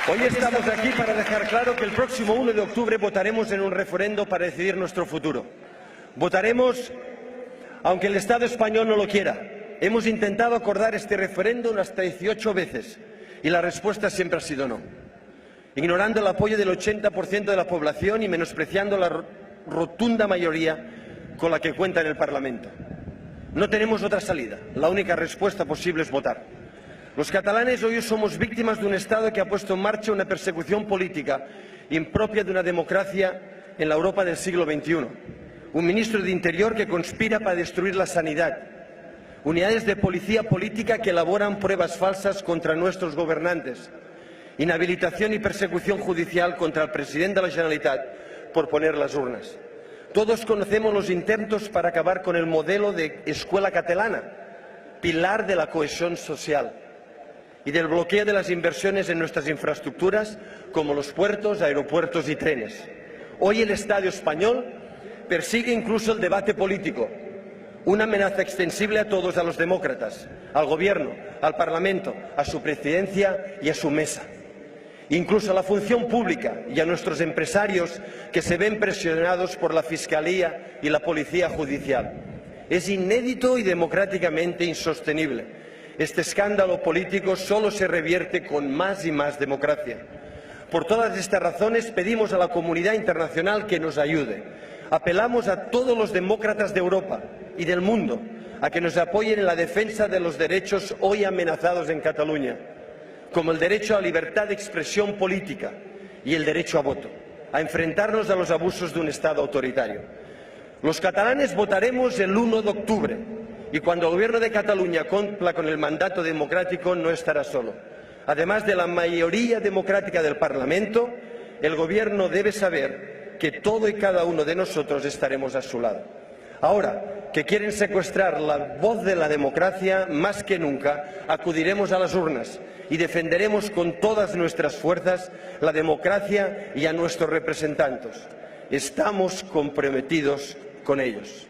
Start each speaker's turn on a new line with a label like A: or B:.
A: Hoy estamos aquí para dejar claro que el próximo 1 de octubre votaremos en un referendo para decidir nuestro futuro. Votaremos aunque el Estado español no lo quiera. Hemos intentado acordar este referéndum hasta 18 veces y la respuesta siempre ha sido no, ignorando el apoyo del 80% de la población y menospreciando la rotunda mayoría con la que cuenta en el Parlamento. No tenemos otra salida. La única respuesta posible es votar. Los catalanes hoy somos víctimas de un Estado que ha puesto en marcha una persecución política impropia de una democracia en la Europa del siglo XXI. Un ministro de Interior que conspira para destruir la sanidad. Unidades de policía política que elaboran pruebas falsas contra nuestros gobernantes. Inhabilitación y persecución judicial contra el presidente de la Generalitat por poner las urnas. Todos conocemos los intentos para acabar con el modelo de escuela catalana, pilar de la cohesión social, y del bloqueo de las inversiones en nuestras infraestructuras, como los puertos, aeropuertos y trenes. Hoy el Estado español persigue incluso el debate político, una amenaza extensible a todos, a los demócratas, al Gobierno, al Parlamento, a su presidencia y a su mesa. Incluso a la función pública y a nuestros empresarios que se ven presionados por la Fiscalía y la Policía Judicial. Es inédito y democráticamente insostenible. Este escándalo político solo se revierte con más y más democracia. Por todas estas razones pedimos a la comunidad internacional que nos ayude. Apelamos a todos los demócratas de Europa y del mundo a que nos apoyen en la defensa de los derechos hoy amenazados en Cataluña, como el derecho a libertad de expresión política y el derecho a voto, a enfrentarnos a los abusos de un Estado autoritario. Los catalanes votaremos el 1 de octubre y cuando el Gobierno de Cataluña cumpla con el mandato democrático no estará solo. Además de la mayoría democrática del Parlamento, el Gobierno debe saber que todo y cada uno de nosotros estaremos a su lado. Ahora que quieren secuestrar la voz de la democracia, más que nunca acudiremos a las urnas y defenderemos con todas nuestras fuerzas la democracia y a nuestros representantes. Estamos comprometidos con ellos.